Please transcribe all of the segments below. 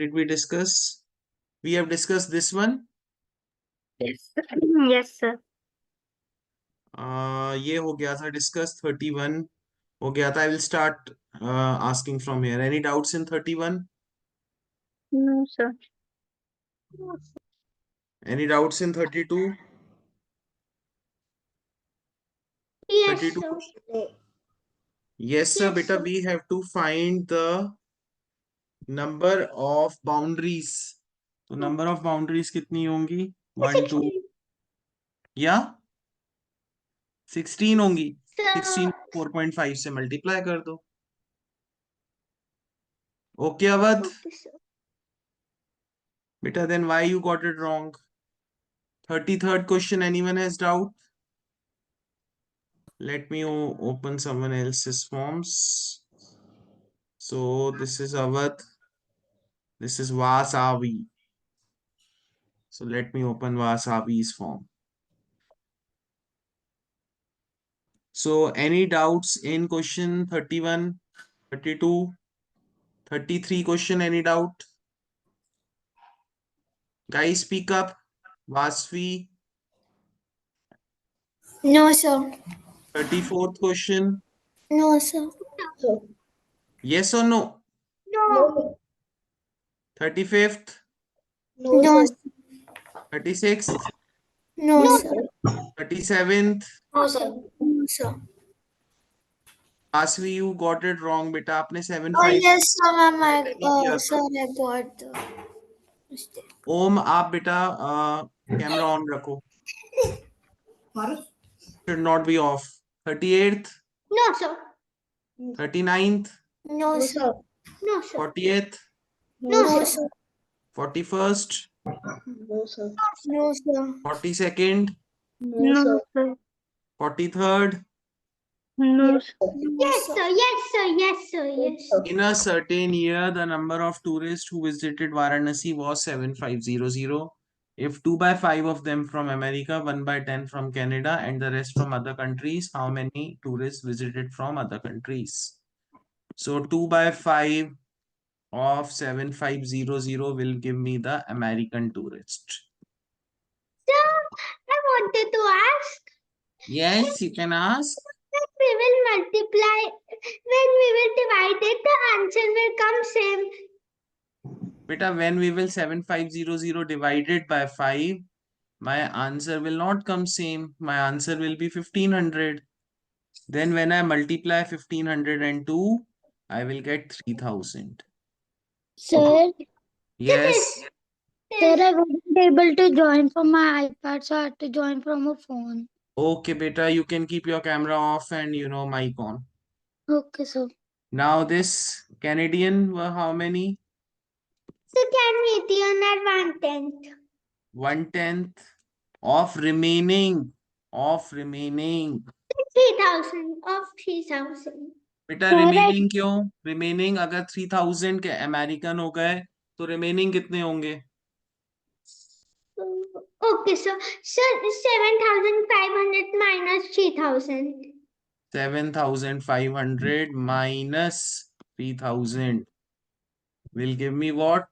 did we discuss? We have discussed this one. Yes. Yes, sir. ये हो गया था discuss 31 हो गया था. I will start asking from here. Any doubts in 31? No, sir. Any doubts in 32? Yes, 32? sir. Yes, sir. Yes, Beta, sir. we have to find the number of boundaries. तो number of boundaries कितनी होंगी? 1, 2 या 16 होंगी. 16 4.5 से multiply कर दो. Okay Awadh? Beta, then why you got it wrong? 33rd question, anyone has doubt? Let me open someone else's forms. So this is Awadh. This is Vasavi. So let me open Vasavi's form. So any doubts in question 31, 32, 33 question, any doubt? Guys, speak up. Vasvi. No, sir. 34th question. No, sir. Yes or no? No. 35th, No, sir. 36th, No, sir. 37th. No, sir. No, sir. Vasvi, you got it wrong, beta. आपने 7, Oh, 5 yes, sir, ma'am. किया था. Sir, I got the mistake. ओम आप बेटा camera on रखो. Should not be off. 38th, No, sir. 39th, No, sir. No, sir. 40th, No, sir. 41st, No, sir. No, sir. 42nd, No, sir. 43rd. No, sir. Yes, sir. Yes, sir. Yes, sir. Yes, sir. In a certain year, the number of tourists who visited Varanasi was 7,500. If 2 by 5 of them from America, 1 by 10 from Canada, and the rest from other countries, how many tourists visited from other countries? So 2 by 5 of 7,500 will give me the American tourist. Sir, I wanted to ask. Yes, you can ask. When we will multiply, when we will divide it, the answer will come same. Beta, when we will 7,500 divided by 5, my answer will not come same. My answer will be 1,500. Then when I multiply 1,500 and 2, I will get 3,000. Sir, Yes. sir, I wasn't able to join from my iPad, so I had to join from a phone. Okay, beta, you can keep your camera off and mic on. Okay, sir. Now this Canadian were how many? So Canadian at 1/10. 1/10 of remaining. 3,000 of 3,000. बेटा Sir, remaining क्यों? Remaining अगर 3,000 के American हो गए तो remaining कितने होंगे? Okay, sir. Sir, 7,500 minus 3,000. 7,500 minus 3,000 will give me what?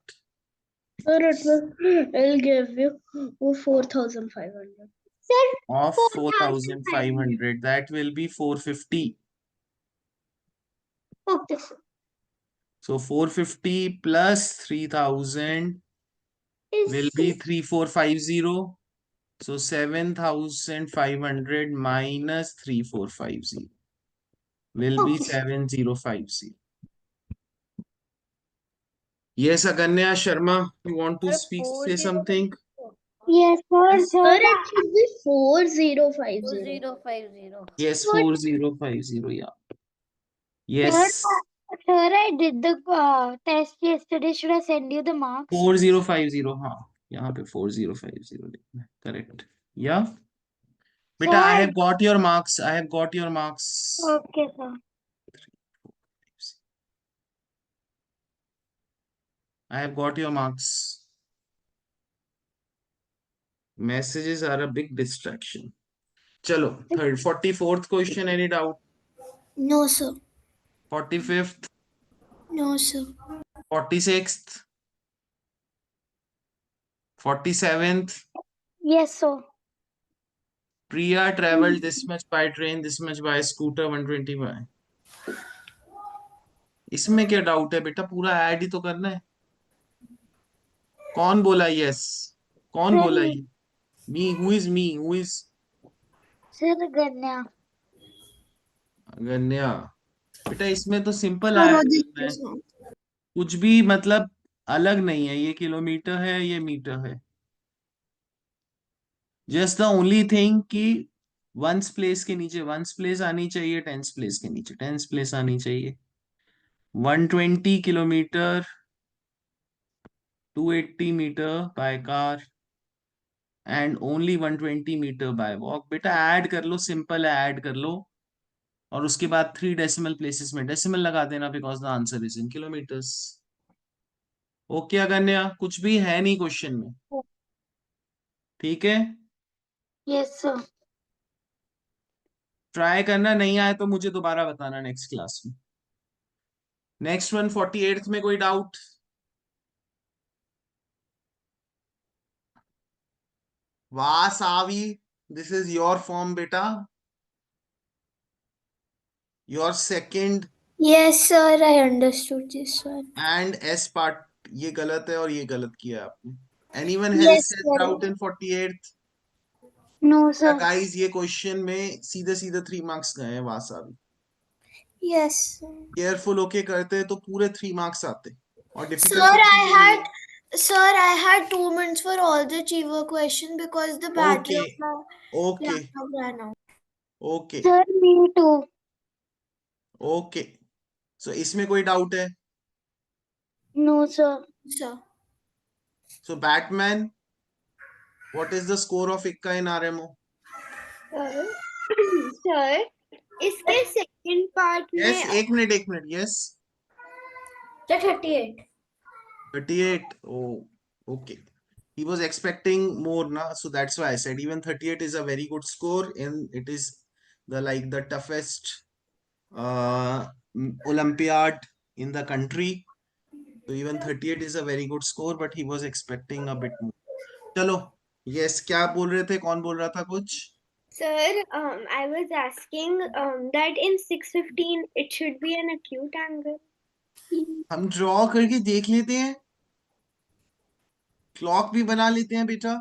Sir, it'll give you 4,500. Sir, Of 4,500. 4,500. That will be 450. Okay, sir. So 450 plus 3,000 will be 3,450. So 7,500 minus 3,450 will be 7,050. Yes, Aganya Sharma, you want to speak, say something? Yes, sir. Sir, it should be 4,050. 4050. Yes, 4,050, yeah. Yes, Sir, I did the test yesterday. Should I send you the marks? 4,050, हाँ यहाँ पे 4,050 लिखना है, correct. Yeah. Beta, Sir, I have got your marks. I have got your marks. Okay, sir. I have got your marks. Messages are a big distraction. Chalo, 44th question, any doubt? No, sir. 45th, No, sir. 46th, 47th, Yes, sir. Priya traveled this much by train, this much by scooter, 120 by. इसमें क्या doubt है बेटा, पूरा add ही तो करना है. कौन बोला यस? कौन Sir, बोला ये? मी, हु इज sir, Ganya. गन्या? बेटा इसमें तो सिंपल ऐड Surojit करना है, sir. कुछ भी मतलब अलग नहीं है. ये किलोमीटर है, ये मीटर है. जस्ट द ओनली थिंग कि वंस प्लेस के नीचे वंस प्लेस आनी चाहिए, टेंस प्लेस के नीचे टेंस प्लेस आनी चाहिए. 120 kilometre, 280 metre by car and only 120 metre by walk. बेटा ऐड कर लो, सिंपल है, ऐड कर लो. और उसके बाद 3 डेसिमल प्लेसेस में डेसिमल लगा देना, because the answer is in kilometres. Okay Aganya, कुछ भी है नहीं क्वेश्चन में. ठीक है, Yes, sir. ट्राई करना, नहीं आए तो मुझे दोबारा बताना नेक्स्ट क्लास में. नेक्स्ट वन 48th में कोई doubt? Vasavi, this is your form बेटा, your second Yes, sir. I understood this, sir. And S part. ये गलत है और ये गलत किया आपने. Anyone Yes, else has sir. Doubt in 48th? No, sir. Guys ये क्वेश्चन में सीधे सीधे 3 मार्क्स गए हैं वासावी. Yes, sir. केयरफुल होके करते तो पूरे 3 मार्क्स आते. और Sir, डिफिकल्ट कुछ भी नहीं है. I had 2 minutes for all the Chiva question because the battery okay, of my okay, laptop ran out. Okay, Sir, me too. Okay. So इसमें कोई डाउट है? No, sir. Sir. So Batman, what is the score of Ikka in RMO? Sir, इसके second part yes, में एक minute, एक minute. Yes, 38. 38. Oh, okay. He was expecting more, na? So that's why I said even 38 is a very good score, and it is the toughest Olympiad in the country. So even 38 is a very good score, but he was expecting a bit more. चलो, yes, क्या बोल रहे थे, कौन बोल रहा था कुछ? Sir, I was asking that in 615 it should be an acute angle. हम ड्रॉ करके देख लेते हैं, क्लॉक भी बना लेते हैं बेटा.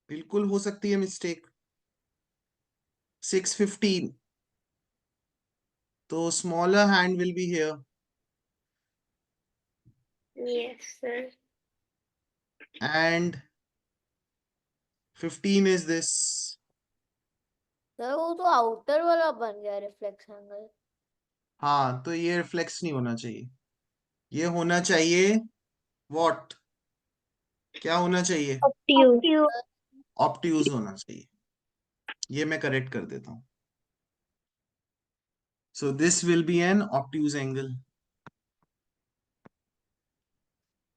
बिल्कुल हो सकती है मिस्टेक. 615, तो smaller hand will be here. Yes, sir. And 15 is this. Sir वो तो आउटर वाला बन गया रिफ्लेक्स एंगल. हाँ, तो ये रिफ्लेक्स नहीं होना चाहिए, ये होना चाहिए व्हाट? क्या होना चाहिए? Obtuse. ऑब्ट्यूज होना चाहिए. ये मैं करेक्ट कर देता हूं. So this will be an obtuse angle.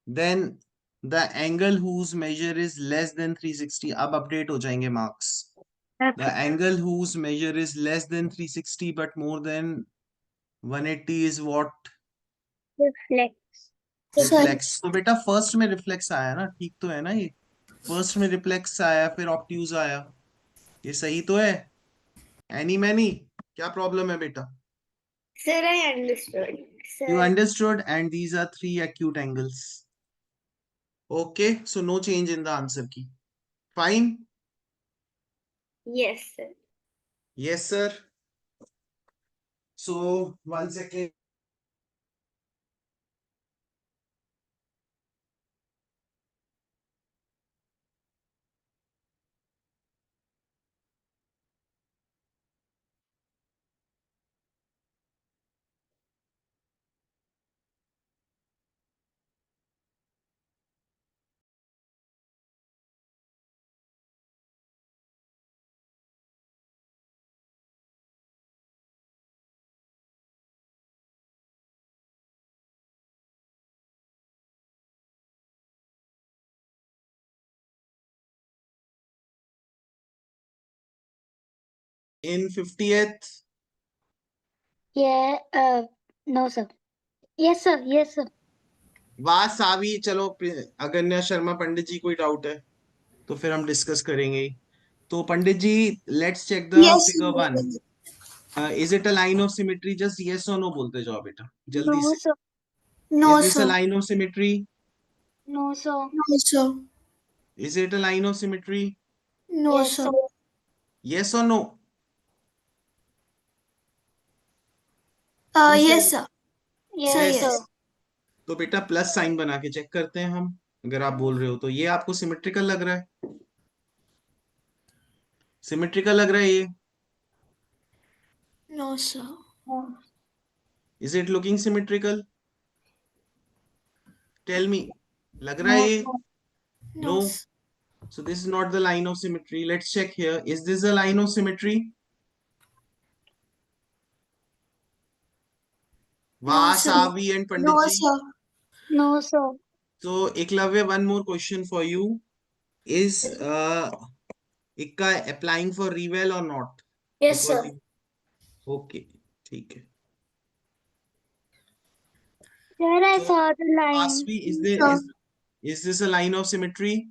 Then the angle whose measure is less than 360. अब अपडेट हो जाएंगे marks. The angle whose measure is less than 360 but more than 180 is what? Reflex. Reflex. तो बेटा first में reflex आया ना, ठीक तो है ना ये? फर्स्ट में रिफ्लेक्स आया, फिर ऑब्ट्यूज आया. ये सही तो है? एनी मैनी, क्या प्रॉब्लम है बेटा? Sir, I understood. You Sir. understood, and these are 3 acute angles. Okay, so no change in the answer key. Fine. Yes, sir. Yes sir. So 1 second. In 50th, Yeah, no, sir. Yes, sir. Yes, sir. वाह सावी, चलो अगन्या शर्मा पंडित जी, कोई doubt है तो फिर हम discuss करेंगे ही। तो Pandit ji, let's check the Yes, figure one. Is it a line of symmetry? Just yes और नो बोलते जाओ बेटा, जल्दी No, से। sir. no, is this a sir. Line of symmetry? No, sir. No, sir. Is it a line of symmetry? No, Yes, sir. sir. Yes और no? Yes, sir. Yes, Sir, Yes. yes. sir. तो बेटा plus sign बना के check करते हैं हम। अगर आप बोल रहे हो तो ये आपको सिमेट्रिकल लग रहा है? सिमेट्रिकल लग रहा है ये? No, sir. No. Is it looking symmetrical? Tell me, लग रहा है No, ये? sir. No. No, sir. So this is not the line of symmetry. Let's check here. Is this a line of symmetry? No, sir. Vasavi and Pandit No, ji. sir. No, sir. So Eklavya, one more question for you. Is Ikka applying for reval or not? Yes, Because sir. okay, ठीक है. Sir, I So saw the line. Vasavi, is there Sir. is this a line of symmetry?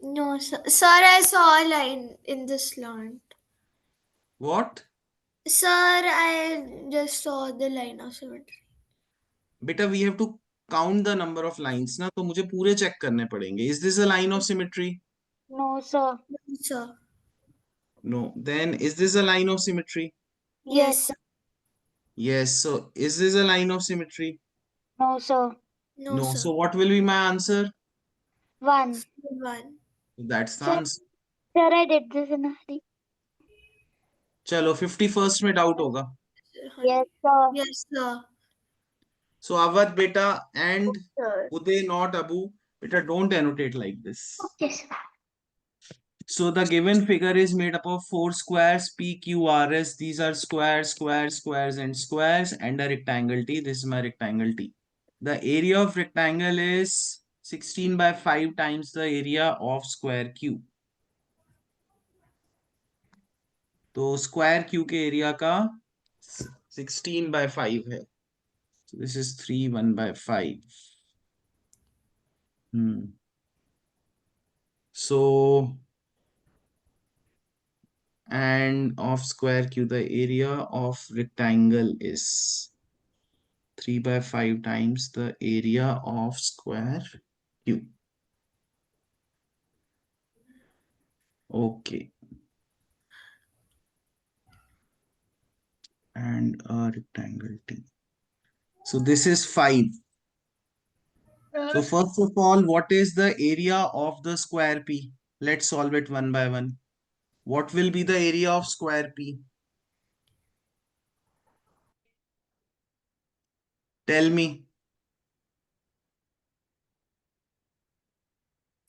No, sir. Sir, I saw a line in the slant. What? Sir, I just saw the line of symmetry. Beta, we have to count the number of lines ना, तो मुझे पूरे check करने पड़ेंगे. Is this a line of symmetry? No, sir. No, sir. No. Then is this a line of symmetry? Yes, sir. Yes. So is this a line of symmetry? No, sir. No, No. sir. So what will be my answer? 1. One. That's the Sir. answer. Sir, I did this in a hurry. चलो 51st में doubt होगा. Yes, sir. Yes, sir. So Awadh beta and Sir. Uday, not Abu. Beta, don't annotate like this. Yes. So the given figure is made up of 4 squares P, Q, R, S. These are squares, squares, squares, and squares, and a rectangle T. This is my rectangle T. The area of rectangle is 16 by 5 times the area of square Q. तो square Q के area का 16 by 5 है. So this is 3 1 by 5. So and of square q, the area of rectangle is 3 by 5 times the area of square q. Okay. And a rectangle T. So this is 5. So first of all, what is the area of the square P? Let's solve it one by one. What will be the area of square P? Tell me.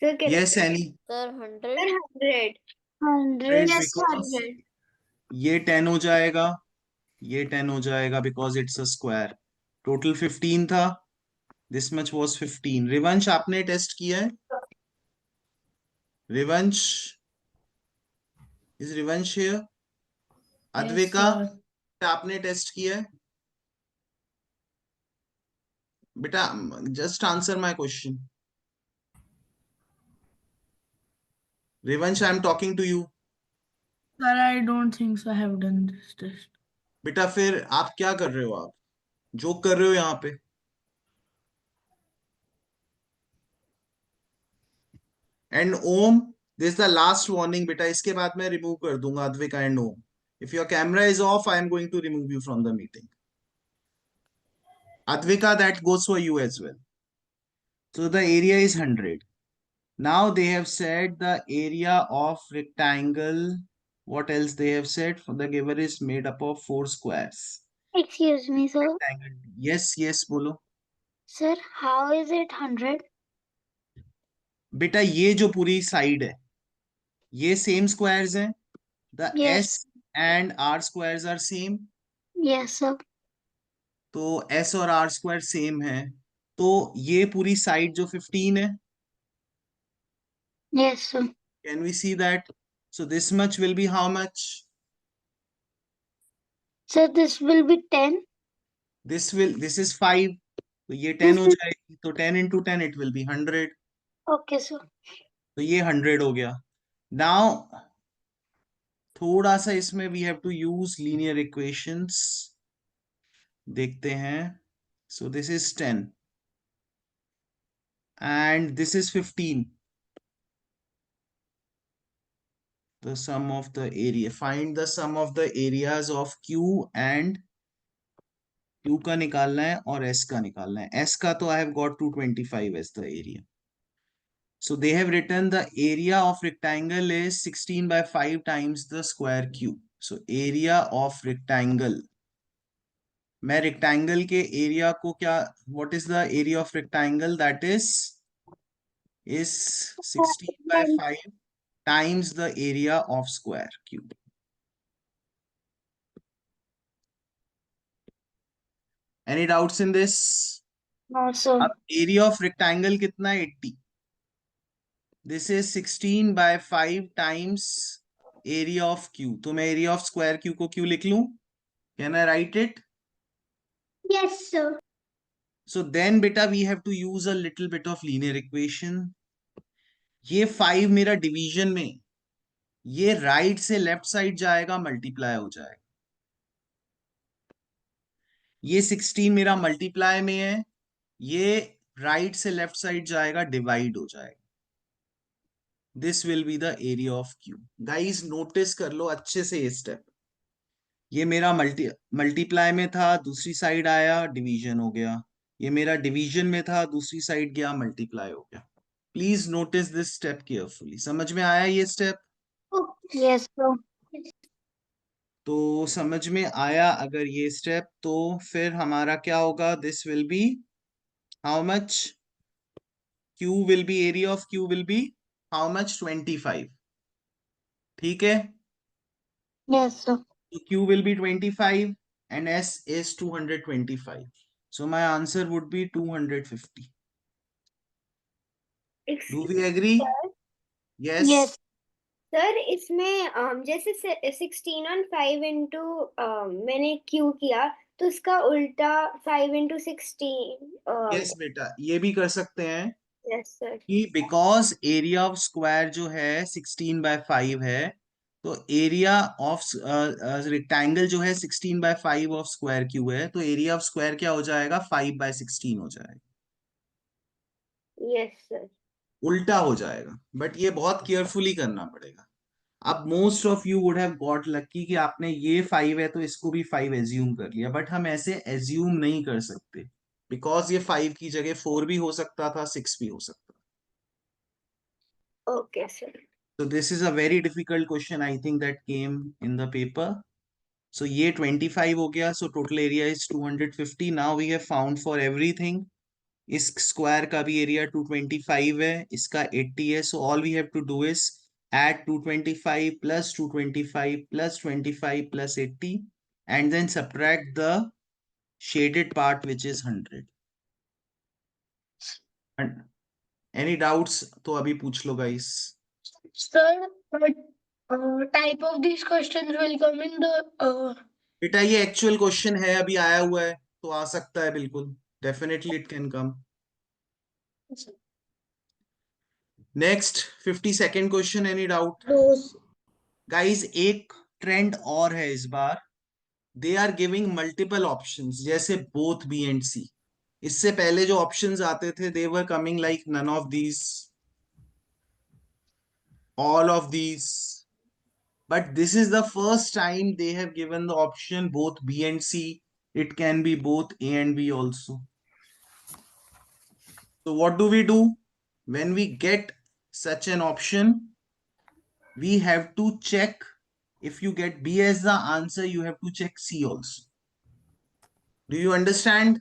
Sir, Yes, Annie. Sir, 100. 100. 100. Yes, Because 100. ये 10 हो जाएगा, ये 10 हो जाएगा because it's a square. Total 15 था. This much was 15. रिवंश, आपने test किया है? रिवंश, is रिवंश here? अद्विका, आपने टेस्ट किया है? बेटा, just answer my question. रिवंश, I am talking to you. Sir, I don't think so. I have done this test. बेटा फिर आप क्या कर रहे हो? आप जोक कर रहे हो यहाँ पे? And Om, this is the last warning बेटा, इसके बाद मैं रिमूव कर दूंगा Advika and Om. If your camera is off, I am going to remove you from the meeting. Advika, that goes for you as well. So the area is 100. Now they have said the area of rectangle. What else they have said? For the giver is made up of 4 squares. Excuse me, sir. Rectangle. Yes, yes, बोलो. Sir, how is it 100? बेटा ये जो पूरी side है, ये same squares हैं. The Yes. S and R squares are same. Yes, sir. तो S और R square सेम है, तो ये पूरी साइड जो 15 है. Yes, sir. Can we see that? So this much will be how much? Sir, this will be 10. This is 5, तो ये 10 हो जाएगी, तो 10 into 10 it will be 100, Okay, sir. तो ये 100 हो गया. Now थोड़ा सा इसमें we have to use linear equations. देखते हैं. So this is 10 and this is 15. The sum of the area. Find the sum of the areas of Q and Q का निकालना है और S का निकालना है. S का तो I have got 225 as the area. So they have written the area of rectangle is 16 by 5 times the square cube. So area of rectangle. मैं rectangle के area को क्या, what is the area of rectangle? That is 16 by 5 times the area of square cube. Any doubts in this? No, sir. अब area of rectangle कितना है? 80. This is 16 by 5 times area of Q. तो मैं area of square Q को Q लिख लूं? Can I write it? Yes, sir. So then beta we have to use a little bit of linear equation. ये 5 मेरा division में, ये right से left side जाएगा, multiply हो जाएगा. ये 16 मेरा multiply में है, ये right से left side जाएगा, divide हो जाएगा. This will be the area of Q. Guys notice कर लो अच्छे से ये step. ये मेरा multiply में था, दूसरी side आया, division हो गया. ये मेरा division में था, दूसरी side गया, multiply हो गया. Please notice this step carefully. समझ में आया ये step? Yes, sir. तो समझ में आया अगर ये step, तो फिर हमारा क्या होगा? This will be how much? Q will be, area of Q will be how much? 25. ठीक है? Yes, sir. So Q will be 25 and S is 225. So my answer would be 250. Do we agree? Yes. Yes. Sir इसमें जैसे 16 और 5 into मैंने Q किया तो उसका उल्टा 5 इंटू 16. Yes बेटा, ये भी कर सकते हैं यस सर. कि because area of square जो है 16 by 5 है, तो area of rectangle जो है 16 by 5 of square cube है, तो area of square क्या हो जाएगा? 5 by 16 हो जाएगा. Yes sir. उल्टा हो जाएगा, बट ये बहुत केयरफुली करना पड़ेगा. अब most of you would have got lucky कि आपने ये 5 है तो इसको भी 5 एज्यूम कर लिया, बट हम ऐसे एज्यूम नहीं कर सकते बिकॉज ये 5 की जगह 4 भी हो सकता था, 6 भी हो सकता था. Okay sir. So this is a very difficult question I think that came in the paper. So ये 25 हो गया, so total area is 250. Now we have found for everything. इस स्क्वायर का भी एरिया 225 है, इसका 80 है, so all we have to do is add 225 plus 225 plus 25 plus 80 and then subtract the shaded part which is 100. And any doubts तो अभी पूछ लो guys. Sir, what type of these questions will come in the बेटा ये actual question है, अभी आया हुआ है तो आ सकता है बिल्कुल. Definitely it can come. Next 52nd question. Any doubt? Guys एक ट्रेंड और है इस बार. They are giving multiple options जैसे both B and C. इससे पहले जो options आते थे they were coming like none of these, all of these, but this is the first time they have given the option both B and C. It can be both A and B also. So what do we do when we get such an option? We have to check. If you get B as the answer, you have to check C also. Do you understand?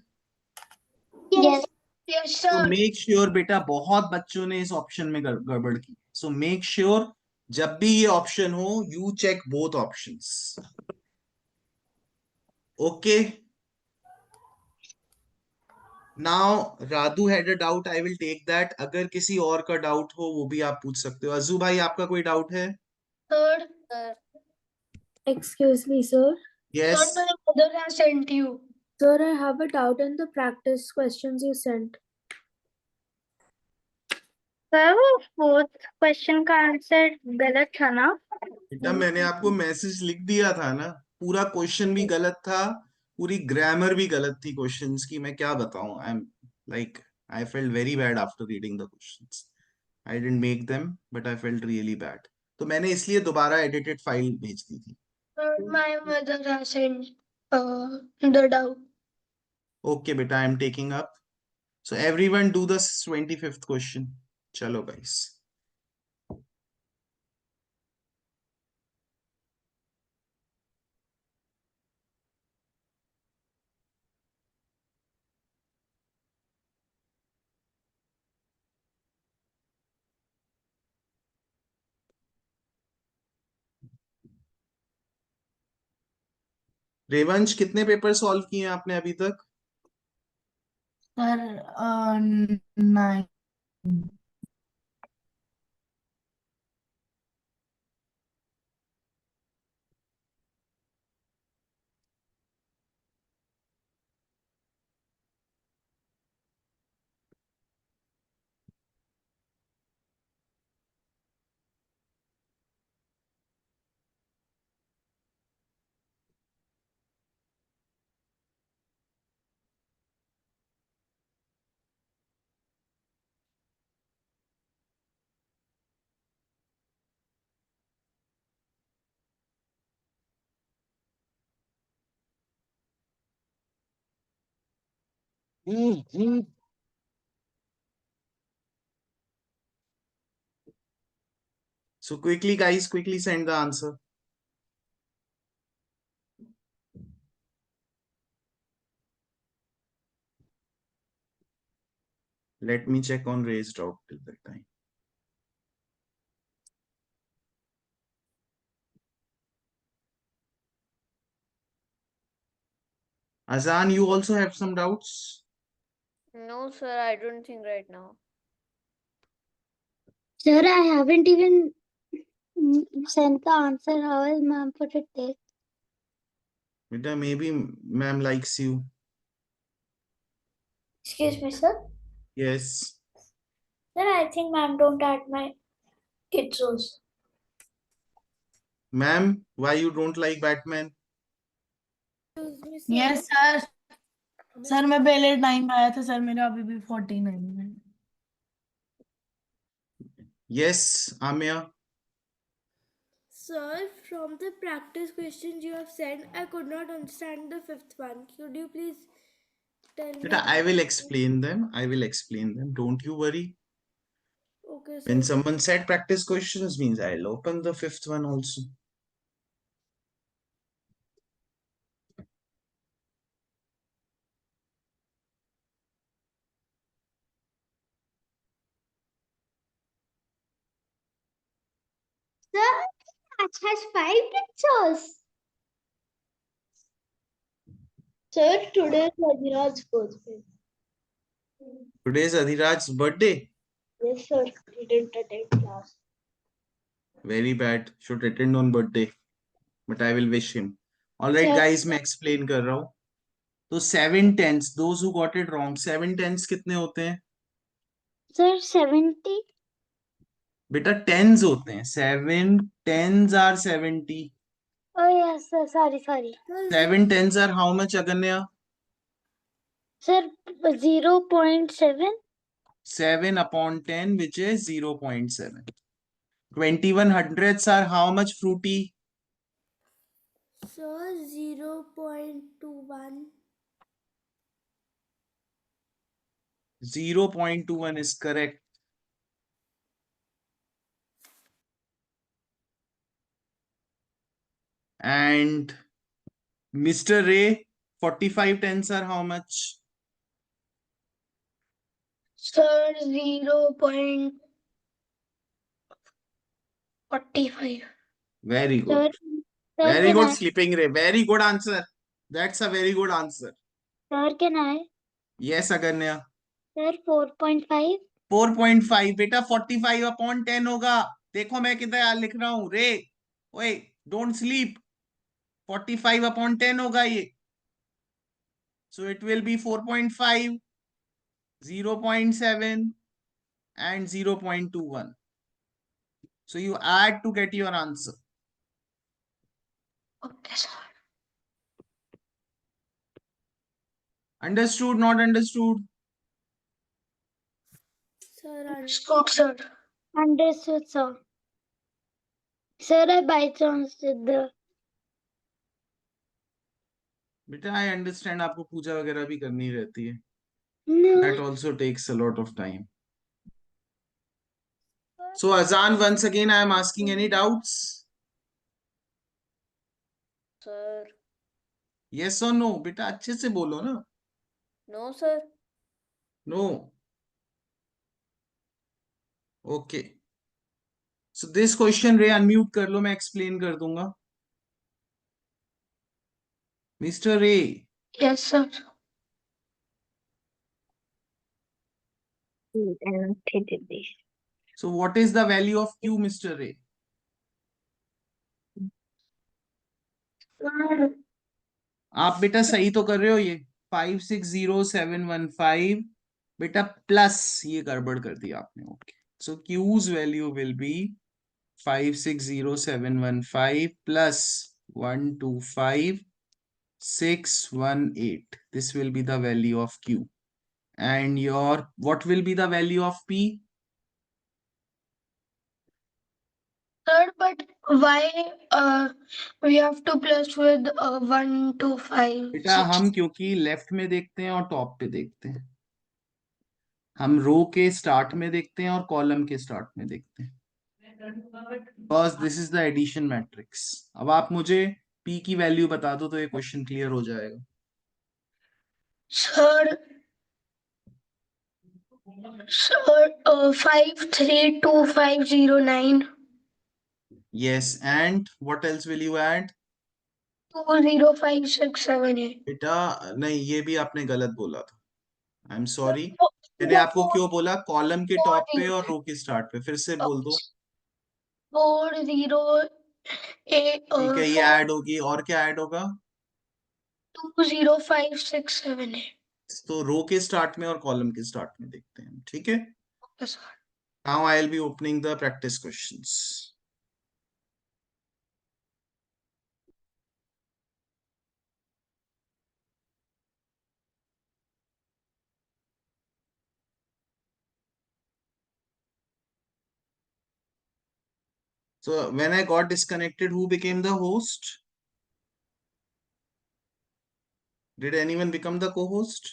Yes. yes So sir. make sure बेटा, बहुत बच्चों ने इस option में गड़बड़ की. So make sure जब भी ये ऑप्शन हो you check both options. Okay. Now Radhu had a doubt. I will take that. अगर किसी और का डाउट हो वो भी आप पूछ सकते हो. अज्जू भाई आपका कोई डाउट है? Third, Sir, Excuse me, sir. Yes. my mother has sent you. Sir, I have a doubt in the practice questions you sent. Sir वो फोर्थ क्वेश्चन का आंसर गलत था ना? बेटा मैंने आपको मैसेज लिख दिया था ना, पूरा क्वेश्चन भी गलत था, पूरी ग्रामर भी गलत थी क्वेश्चंस की। मैं क्या बताऊं, I am like I felt very bad after reading the questions. I didn't make them but I felt really bad. तो मैंने इसलिए दोबारा एडिटेड फाइल भेज दी थी। Sir, my mother has sent the doubt. Okay बेटा, I am taking up. So everyone do the 25th question. चलो guys. Revansh, कितने paper solve किए हैं आपने अभी तक? Sir 9. So quickly guys, quickly send the answer. Let me check on raised out till that time. Azan, you also have some doubts? No, sir, I don't think right now. Sir, I haven't even sent the answer. How will ma'am put it there? Beta, maybe ma'am likes you. Excuse me, sir. Yes. Sir, I think ma'am don't add my kids also. Ma'am, why you don't like Batman? Yes sir. Sir मैं पहले 9 आया था sir, मेरा अभी भी 49 है. Yes, Amya. Sir, from the practice questions you have sent, I could not understand the fifth one. Could you please tell me? Beta, I will explain them. I will explain them. Don't you worry. Okay, sir. When someone said practice questions means I'll open the fifth one also. Sir, it has 5 pictures. Sir, today is Adhiraj's birthday. Today is Adhiraj's birthday. Yes, sir. He didn't attend class. Very bad. Should attend on birthday. But I will wish him. Alright Sir. guys, मैं explain कर रहा हूँ. तो 7 tenths, those who got it wrong, 7 tenths कितने होते हैं? Sir, 70. बेटा tens होते हैं. 7 tens are 70. Oh yes, sir. Sorry. 7 tens are how much, Aganya? Sir, 0.7. 7 upon 10, which is 0.7. 21 hundredths are how much, Fruity? Sir, 0.21. 0.21 is correct. And Mr. Ray, 45 tenths are how much? Sir, 0.45. Very good. Sir, Very can good, I? Sleeping Ray. Very good answer. That's a very good answer. Sir, can I? Yes, Aganya. Sir, 4.5. 4.5 बेटा 45 upon 10 होगा. देखो मैं किधर लिख रहा हूँ. रे, ओए, don't sleep. 45/10 होगा ये. So it will be 4.5, 0.7 and 0.21. So you add to get your answer. Okay, sir. Understood, not understood? Sir, Understood, sir. Understood, sir. Sir, I by chance did the. बेटा I understand आपको पूजा वगैरह भी करनी रहती है. No. That also takes a lot of time. So Azan, once again I am asking, any doubts? Sir. Yes or no? बेटा अच्छे से बोलो ना. No, sir. No. Okay. So this question रे unmute कर लो, मैं explain कर दूंगा. Mr. Ray, Yes, sir. so what is the value of Q, Mr. Ray? आप बेटा सही तो कर रहे हो ये 560715 बेटा प्लस ये गड़बड़ कर दी आपने. Okay, so Q's value will be 560715 plus 125618. This will be the value of Q. And your what will be the value of P? Sir, but why we have to plus with 1 to 5? बेटा हम क्योंकि left में देखते हैं और top पे देखते हैं. हम रो के स्टार्ट में देखते हैं और कॉलम के स्टार्ट में देखते हैं. Because this is the addition matrix. अब आप मुझे P की वैल्यू बता दो तो ये क्वेश्चन क्लियर हो जाएगा. Sir, 532509. Yes, and what else will you add? 205678. बेटा नहीं, ये भी आपने गलत बोला था. I am sorry. मैंने आपको क्यों बोला कॉलम के टॉप पे और रो के स्टार्ट पे? फिर से बोल दो. 408 ठीक है, ये ऐड होगी. और क्या ऐड होगा? 205678. तो रो के स्टार्ट में और कॉलम के स्टार्ट में देखते हैं. ठीक है. Okay, sir. Now I will be opening the practice questions. So when I got disconnected, who became the host? Did anyone become the co-host?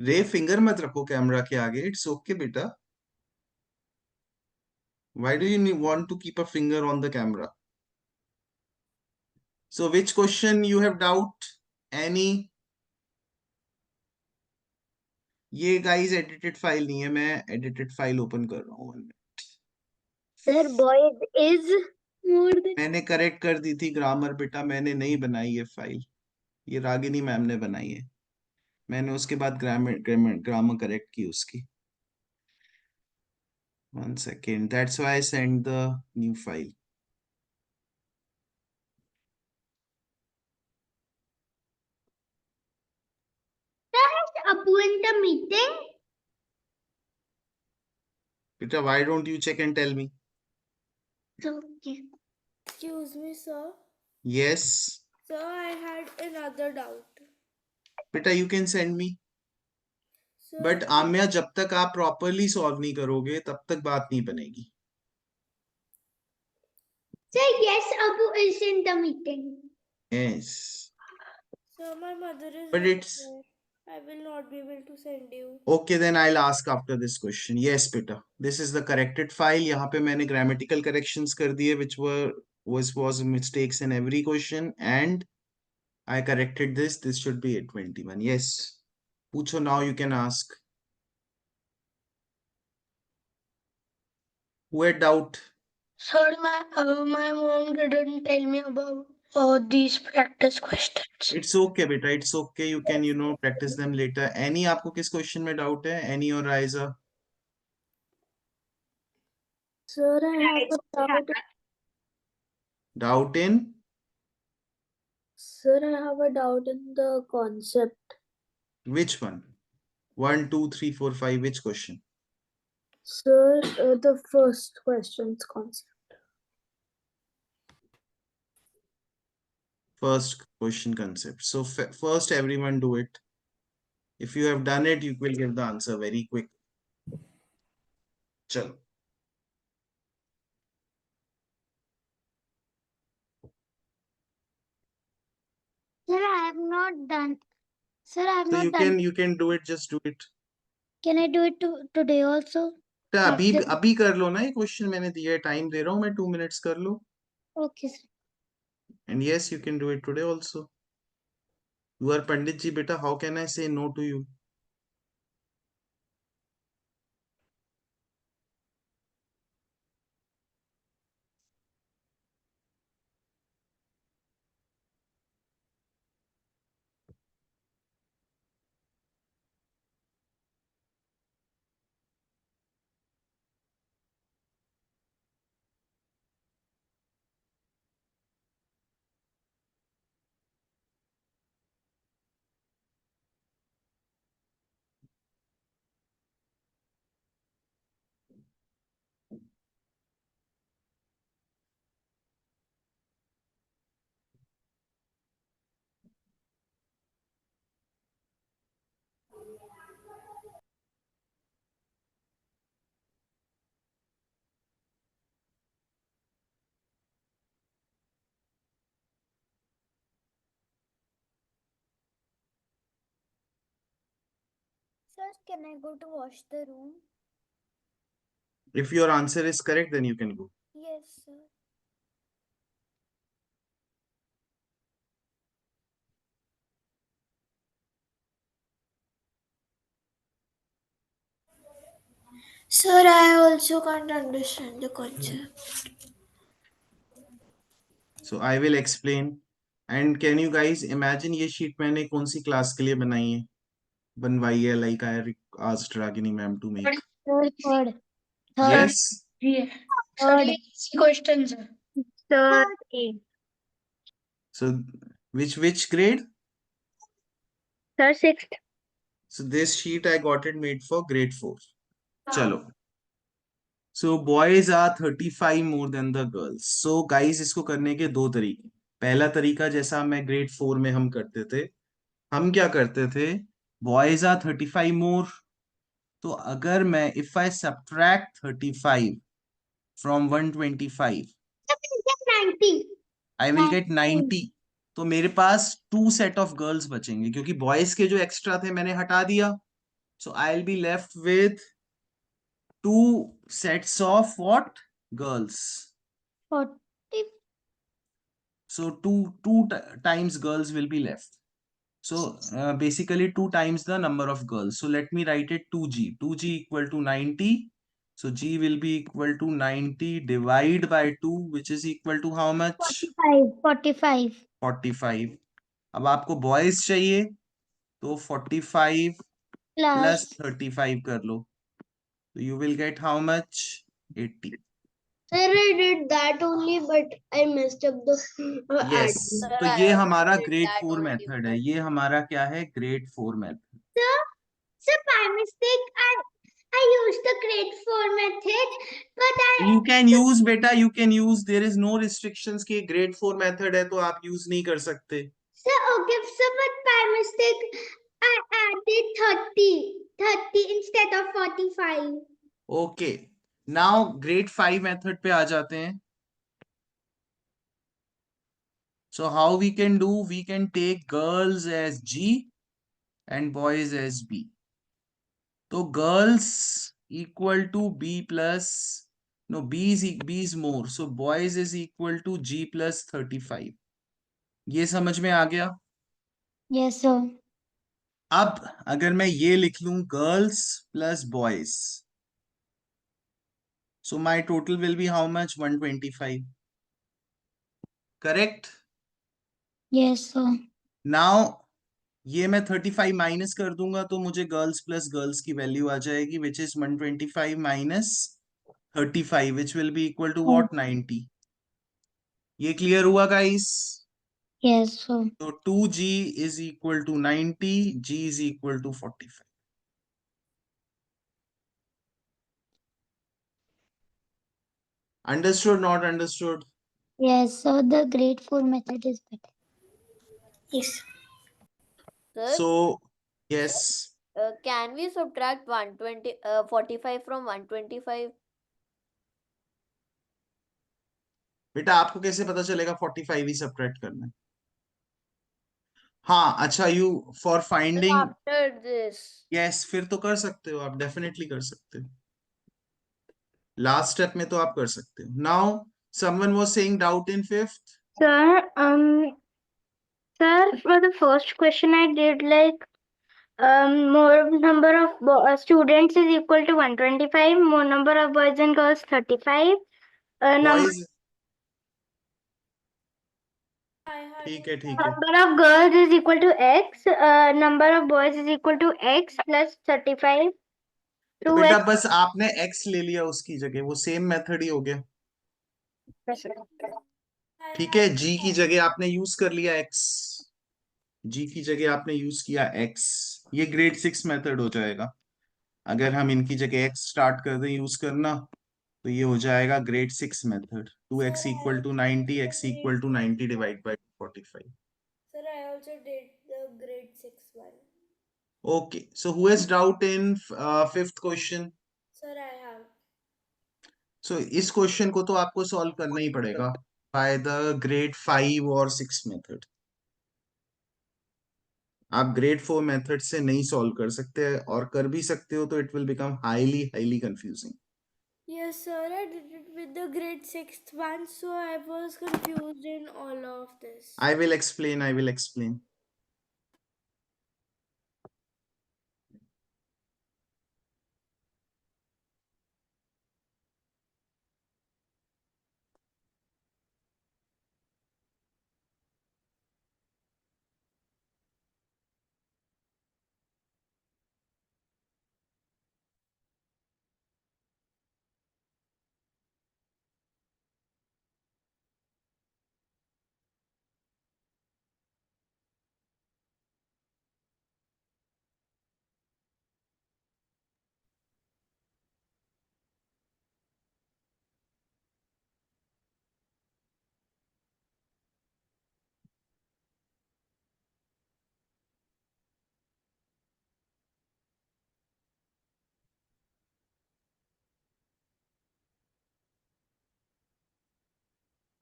रे फिंगर मत रखो कैमरा के आगे. इट्स ओके बेटा. Why do you want to keep a finger on the camera? So which question you have doubt? Any? ये guys edited file नहीं है, मैं edited file open कर रहा हूँ. Sir, boys is more than. मैंने correct कर दी थी ग्रामर बेटा, मैंने नहीं बनाई ये फाइल. ये रागिनी मैम ने बनाई है. मैंने उसके बाद ग्रामर करेक्ट की उसकी. 1 second. That's why I sent the new file. Apu in the meeting? Peter, why don't you check and tell me? Okay. excuse me, sir. Yes. Sir, I had another doubt. Peter, you can send me. Sir, but Amya जब तक आप properly solve नहीं करोगे तब तक बात नहीं बनेगी. Sir, yes, Apu is in the meeting. Yes. sir, my mother is But not it's there. I will not be able to send you. okay, then I'll ask after this question. Yes, Peter. This is the corrected file. यहाँ पे मैंने grammatical corrections कर दिए which was mistakes in every question and I corrected this. This should be 821. Yes. पूछो, now you can ask. Who had doubt? Sir, my mom didn't tell me about these practice questions. It's okay, beta. It's okay. You can, practice them later. Any आपको किस question में doubt है? Any or Raisa? Sir, I have a doubt. Doubt in? Sir, I have a doubt in the concept. Which one? 1, 2, 3, 4, 5. Which question? Sir, the first question's concept. First question concept. So first everyone do it. If you have done it, you will give the answer very quick. Chalo. Sir, I have not done. Sir, I have So not done. you can do it, just do it. Can I do it today also? तो अभी After- अभी कर लो ना, ये question मैंने दिया है, time दे रहा हूँ मैं, 2 minutes कर लो. Okay, sir. And yes, you can do it today also. You are Pandit ji beta, how can I say no to you? Sir, can I go to wash the room? If your answer is correct, then you can go. Yes, sir. Sir, I also can't understand the concept. So I will explain. And can you guys imagine ये sheet मैंने कौन सी class के लिए बनाई है, बनवाई है, like I asked Ragini ma'am to make. Third. Yes. Yeah. Sorry, easy questions. Third. So which grade? Sir, sixth. So this sheet I got it made for grade 4. Chalo. So boys are 35 more than the girls. So guys, इसको करने के दो तरीके. पहला तरीका जैसा मैं grade 4 में हम करते थे, हम क्या करते थे, boys are 35 more. तो अगर मैं if I subtract 35 from 125, I will get 90. तो मेरे पास 2 set of girls बचेंगे, क्योंकि boys के जो extra थे मैंने हटा दिया. So I'll be left with 2 sets of what? Girls. 40. So two times girls will be left. So basically 2 times the number of girls. So let me write it 2g. 2g equal to 90. So g will be equal to 90 divided by 2, which is equal to how much? 45. 45. अब आपको boys चाहिए, तो 45 plus 35 कर लो. So you will get how much? 80. Sir, I did that only, but I messed up the Yes. Sir, तो I ये also हमारा did grade that 4 only, method है. but- ये हमारा क्या है? grade 4 method. Sir, by mistake, I used the grade 4 method, but You can use beta, you can use. There is no restrictions कि grade 4 method है तो आप use नहीं कर सकते. Sir, okay, sir, but by mistake, I added 30 instead of 45. Okay. Now grade 5 method पे आ जाते हैं. So how we can do? We can take girls as G and boys as B. So girls equal to B plus, no, B is more. So boys is equal to G plus 35. ये समझ में आ गया? Yes, sir. अब अगर मैं ये लिख लूं girls plus boys, so my total will be how much? 125. Correct? Yes, sir. Now ये मैं 35 माइनस कर दूंगा तो मुझे गर्ल्स प्लस गर्ल्स की वैल्यू आ जाएगी, which is 125 minus 35, which will be equal to what? 90. ये क्लियर हुआ गाइस? Yes, so तो 2g is equal to 90, g is equal to 45. Understood, not understood? yes, so the grade 4 method is better. Yes. Sir, So, yes. can we subtract 45 from 125? बेटा आपको कैसे पता चलेगा 45 ही subtract करना है? हाँ अच्छा, you for Sir, finding, after this. Yes फिर तो कर सकते हो आप, डेफिनेटली कर सकते हो, लास्ट स्टेप में तो आप कर सकते हो. Now someone was saying doubt in fifth. Sir, for the first question I did like more number of students is equal to 125, more number of boys and girls 35. Boys, I had ठीक है ठीक है. Number of girls is equal to x, number of boys is equal to x plus 35. तो बेटा बस आपने x ले लिया उसकी जगह, वो सेम मेथड ही हो गया. I ठीक है, had g की जगह आपने यूज कर लिया x, g की जगह आपने यूज किया x. ये ग्रेड 6 मेथड हो जाएगा. अगर हम इनकी जगह x स्टार्ट कर दें यूज करना, तो ये हो जाएगा grade 6 method. 2x equal to 90, x equal to 90 divide by 45. Sir, I also did the grade 6 one. Okay, so who has doubt in fifth question? Sir, I have. So इस question को तो आपको solve करना ही पड़ेगा by the grade 5 और 6 method. आप grade 4 method से नहीं सॉल्व कर सकते, और कर भी सकते हो तो it will become highly highly confusing. Yes, sir, I did it with the grade 6th one, so I was confused in all of this. I will explain, I will explain.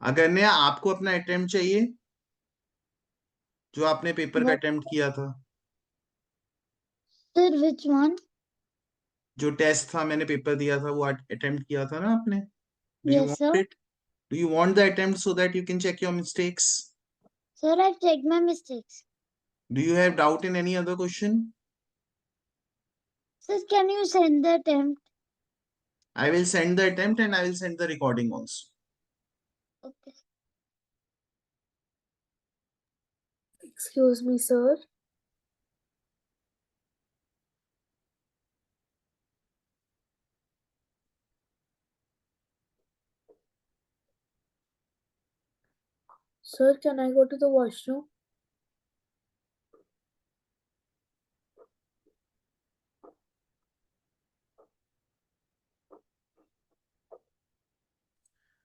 अगन्या, आपको अपना अटेम्प्ट चाहिए जो आपने paper का What? Attempt किया था? Sir, which one? जो test था, मैंने पेपर दिया था, वो अटेम्प्ट किया था ना आपने? Do you Yes, sir. Want it? Do you want the attempt so that you can check your mistakes? Sir, I've checked my mistakes. Do you have doubt in any other question? Sir, can you send the attempt? I will send the attempt and I will send the recording also. Okay. Excuse me, sir. Sir, can I go to the washroom?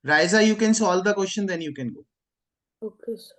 Raisa, you can solve the question, then you can go. Okay, sir.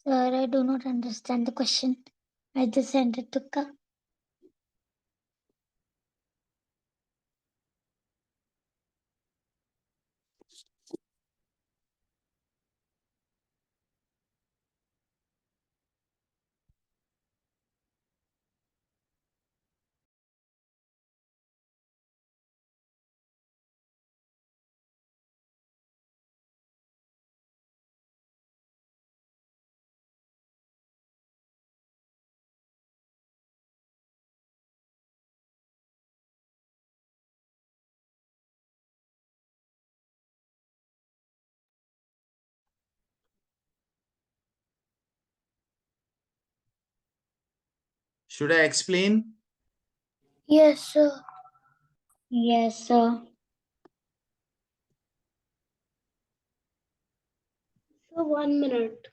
Sir, I do not understand the question. I just sent it to Ka. Should I explain? Yes, sir. Yes, sir. So 1 minute.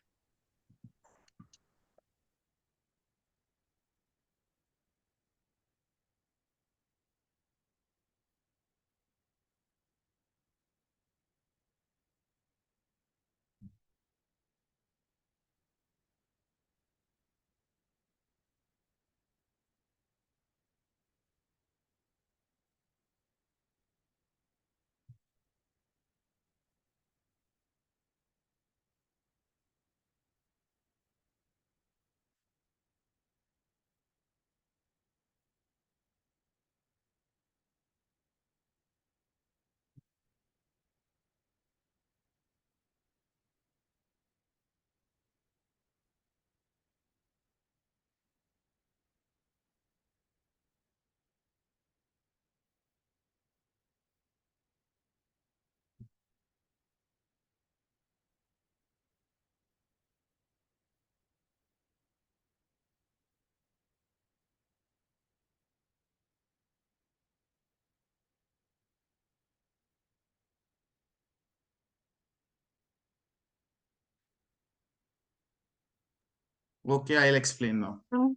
Okay, I'll explain now. Hmm.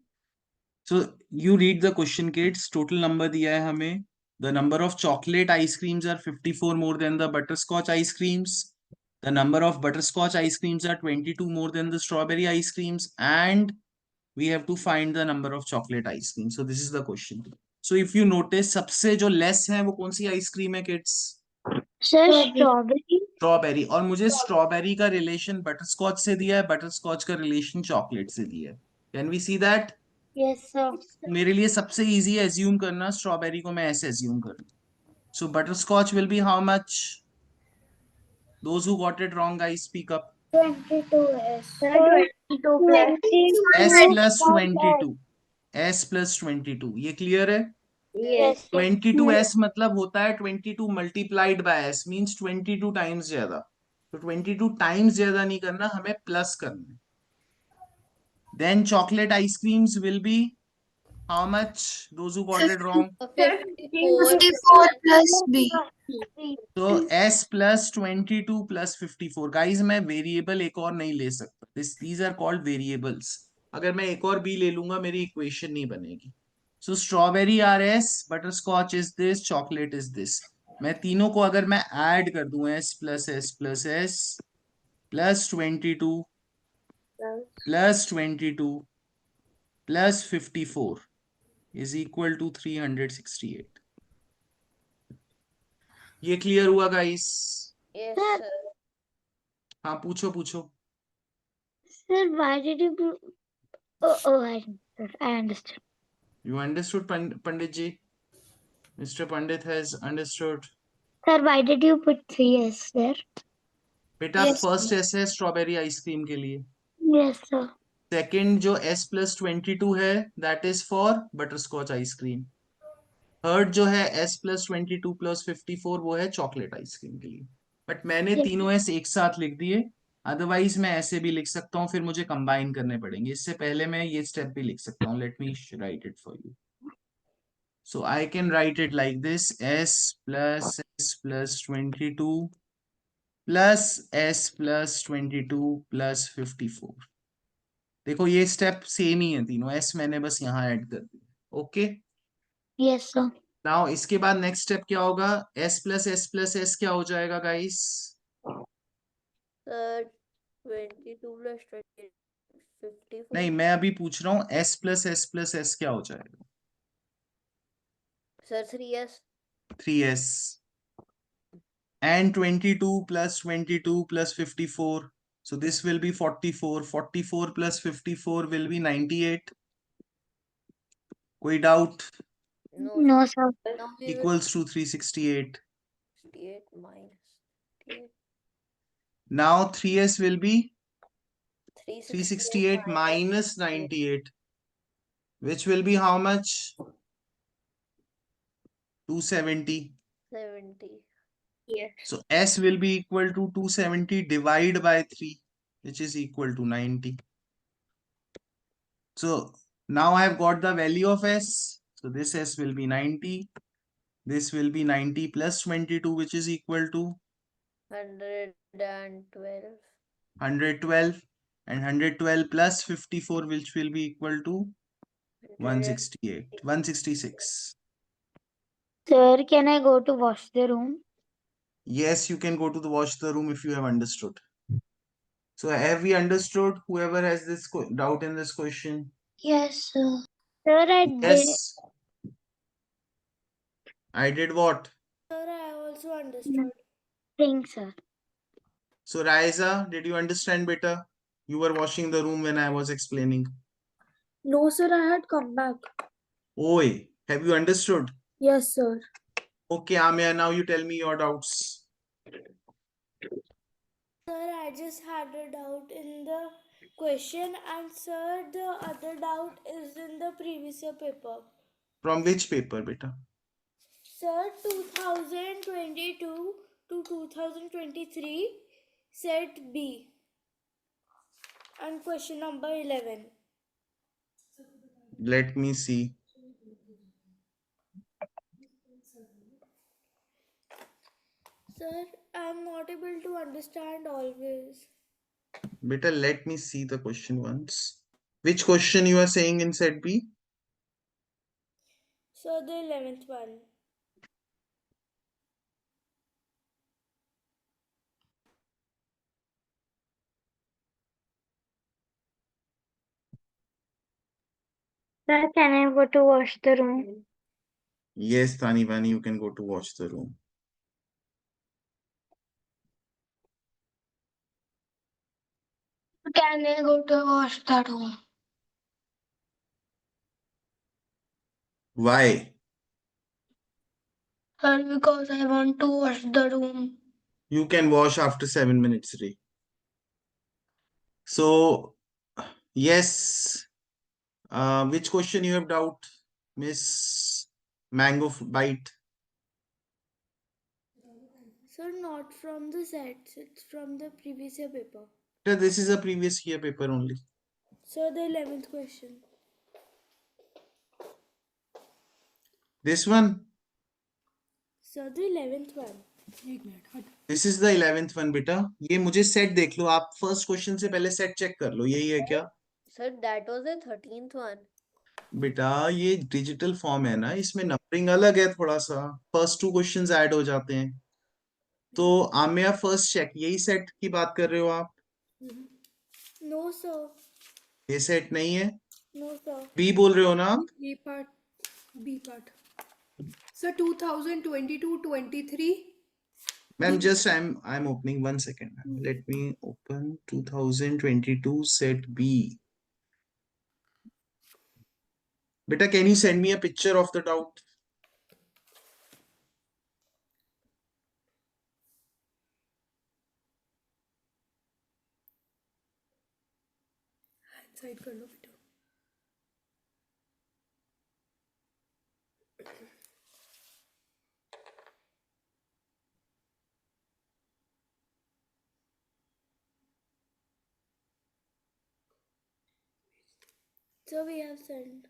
So you read the question, kids. Total number दिया है हमें. The number of chocolate ice creams are 54 more than the butterscotch ice creams. The number of butterscotch ice creams are 22 more than the strawberry ice creams. And we have to find the number of chocolate ice creams. So this is the question. So if you notice, सबसे जो less है वो कौन सी ice cream है, kids? Sir, strawberry. Strawberry. और मुझे strawberry का relation butterscotch से दिया है, बटरस्कॉच का रिलेशन चॉकलेट से दिया है. Can we see that? Yes, sir. मेरे लिए सबसे इजी है एज्यूम करना. स्ट्रॉबेरी को मैं ऐसे एज्यूम करूं. So butterscotch will be how much? Those who got it wrong guys speak up. 22 S. Sir, 22 plus. S plus 22. S plus 22. ये क्लियर है? Yes. 22s मतलब होता है 22 multiplied by s means 22 times ज्यादा. तो 22 टाइम्स ज्यादा नहीं करना, हमें प्लस करना है. Then chocolate ice creams will be how much? Those who got it wrong. 54 plus B. So S plus 22 plus 54. Guys, मैं वेरिएबल एक और नहीं ले सकता. These are called variables. अगर मैं एक और B ले लूंगा मेरी इक्वेशन नहीं बनेगी. So strawberry are S, butterscotch is this, chocolate is this. मैं तीनों को अगर मैं ऐड कर दूं S plus S plus S plus 22 plus 22 plus 54 is equal to 368. ये क्लियर हुआ गाइस? Yes, sir. हाँ पूछो पूछो. Sir, why did you do? Oh, I understood. You understood, Pandit ji? Mr. Pandit has understood. Sir, why did you put 3S there? बेटा Yes, first S है strawberry ice cream के लिए. Yes, sir. Second जो S plus 22 है that is for butterscotch ice cream. Third जो है S plus 22 plus 54 वो है चॉकलेट आइसक्रीम के लिए. बट मैंने Yes. तीनों S एक साथ लिख दिए. अदरवाइज मैं ऐसे भी लिख सकता हूँ, फिर मुझे कंबाइन करने पड़ेंगे. इससे पहले मैं ये स्टेप भी लिख सकता हूँ. Let me right it for you. So I can write it like this: S plus 22 plus S plus 22 plus 54. देखो ये स्टेप सेम ही है तीनों. S मैंने बस यहाँ ऐड कर दिया. ओके. Yes, sir. नाउ इसके बाद नेक्स्ट स्टेप क्या होगा? S plus S क्या हो जाएगा गाइस? Sir, 22 plus 20. नहीं, 54 मैं अभी पूछ रहा हूँ s प्लस s क्या हो जाएगा? Sir 3s 3s and 22 plus 22 plus 54. So this will be 44. 44 plus 54 will be 98. कोई doubt? no No, sir. now we will Equals to 368. 68 minus 68 Now 3s will be 368 368 minus 98, which will be how much? 270. 70 Yes. So s will be equal to 270 divided by 3, which is equal to 90. So now I have got the value of s. So this s will be 90. This will be 90 plus 22, which is equal to 112 112. And 112 plus 54, which will be equal to 168, 166. Sir, can I go to wash the room? Yes, you can go to the wash the room if you have understood. So have we understood? Whoever has this doubt in this question? Yes, sir. Sir, I did. Yes. I did what? Sir, I also understood. Thanks, sir. So Raiza, did you understand better? You were washing the room when I was explaining. No, sir, I had come back. Oi, have you understood? Yes, sir. Okay, Amya, now you tell me your doubts. Sir, I just had a doubt in the question, and sir, the other doubt is in the previous year paper. From which paper, beta? Sir, 2022 to 2023, set B. And question number 11. Let me see. Sir, I'm not able to understand always. Beta, let me see the question once. Which question you are saying in set B? Sir, the 11th one. Sir, can I go to wash the room? Yes, Tani Vani, you can go to watch the room. Can I go to wash the room? Why? Sir, because I want to wash the room. You can wash after 7 minutes, Ray. So, yes. Which question you have doubt, Miss Mango Bite? Sir, not from the sets, it's from the previous year paper. This is a previous year paper only. Sir, the 11th question. This one? Sir, the 11th one. This is the 11th one, बेटा. ये मुझे set देख लो. आप first question से पहले set check कर लो. यही है क्या? sir that was the 13th one बेटा ये डिजिटल फॉर्म है ना, इसमें नंबरिंग अलग है थोड़ा सा. फर्स्ट 2 क्वेश्चंस ऐड हो जाते हैं. तो आमिया फर्स्ट चेक, यही सेट की बात कर रहे हो आप? No, sir. ये सेट नहीं है. No, sir. बी बोल रहे हो ना आप? A part, B part. So 2022-23. Ma'am, just I'm opening 1 second. Let me open 2022 set B. Beta, can you send me a picture of the doubt? Side कर लो बेटा. So we have sent.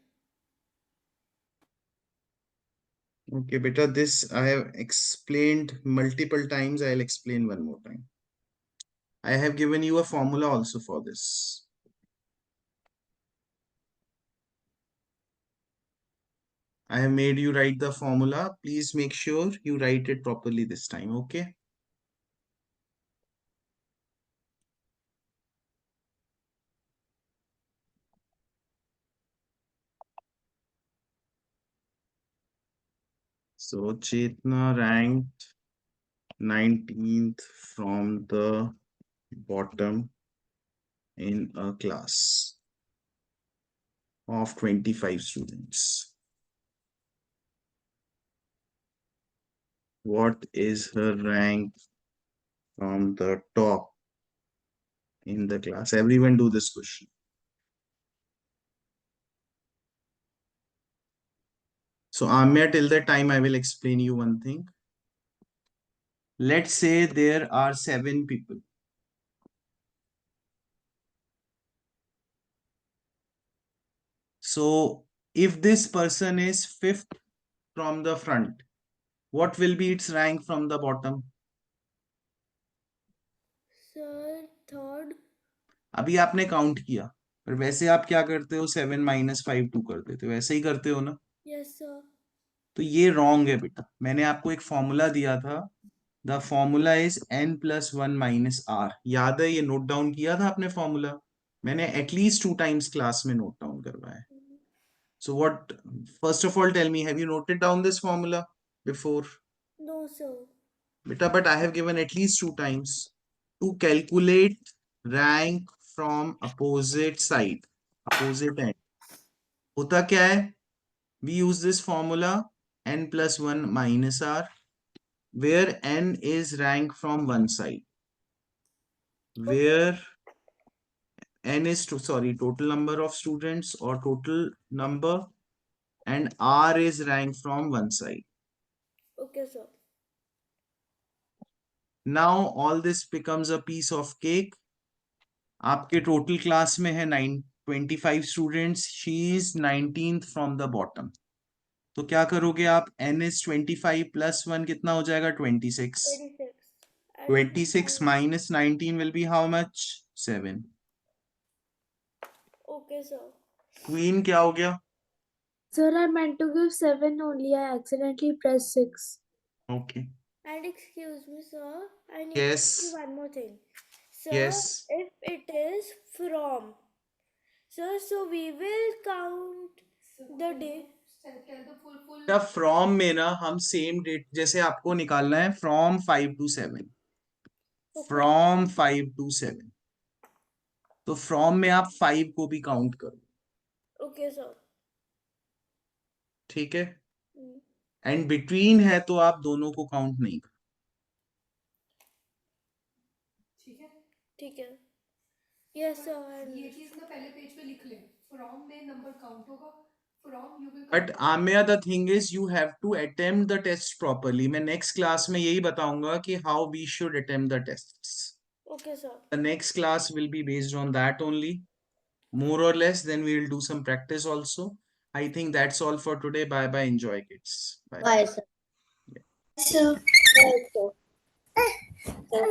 Okay, beta, this I have explained multiple times. I'll explain one more time. I have given you a formula also for this. I have made you write the formula. Please make sure you write it properly this time, okay? So Chetna ranked 19th from the bottom in a class of 25 students. What is her rank from the top in the class? Everyone do this question. So Amya, till that time I will explain you one thing. Let's say there are 7 people. So if this person is 5th from the front, what will be its rank from the bottom? Sir, third. अभी आपने count किया, पर वैसे आप क्या करते हो? 7 - 5 2 कर देते हो, ऐसे ही करते हो ना? Yes, sir. तो ये रॉन्ग है बेटा। मैंने आपको एक फॉर्मूला दिया था, the formula is n+1 - r। याद है? ये नोट डाउन किया था आपने फॉर्मूला? मैंने एटलीस्ट 2 टाइम्स क्लास में नोट डाउन करवाया। So what, first of all, tell me, have you noted down this formula before? No, sir. Beta, but I have given at least 2 times to calculate rank from opposite side, opposite end. होता क्या है? We use this formula n+1 - r, where n is rank from one side, where n is total number of students or total number, and r is rank from one side. Okay, sir. Now all this becomes a piece of cake. आपके total class में है 25 students. She is 19th from the bottom. तो क्या करोगे आप? n is 25 plus 1 कितना हो जाएगा? 26. 26. 26 minus 19 will be how much? 7. Okay, sir. Queen क्या हो गया? Sir, I meant to give 7 only. I accidentally pressed 6. Okay. And excuse me, sir. I need Yes. to ask you one more thing. Sir, Yes. if it is from, sir, so we will count the day. या from में ना हम same date, जैसे आपको निकालना है from 5 to 7. From 5 to 7. तो from में आप 5 को भी काउंट करो। Okay, sir. ठीक है? एंड बिटवीन है तो आप दोनों को काउंट नहीं करो। ठीक है। Yes, sir. ये चीज ना पहले पेज पे लिख ले। फ्रॉम में नंबर काउंट होगा। From you will but Amiya, the thing is you have to attempt the test properly. मैं नेक्स्ट क्लास में यही बताऊंगा कि how we should attempt the tests. Okay, sir. The next class will be based on that only, more or less. Then we will do some practice also. I think that's all for today. Bye bye. Enjoy, kids. Bye. Bye, sir. So. Bye, sir.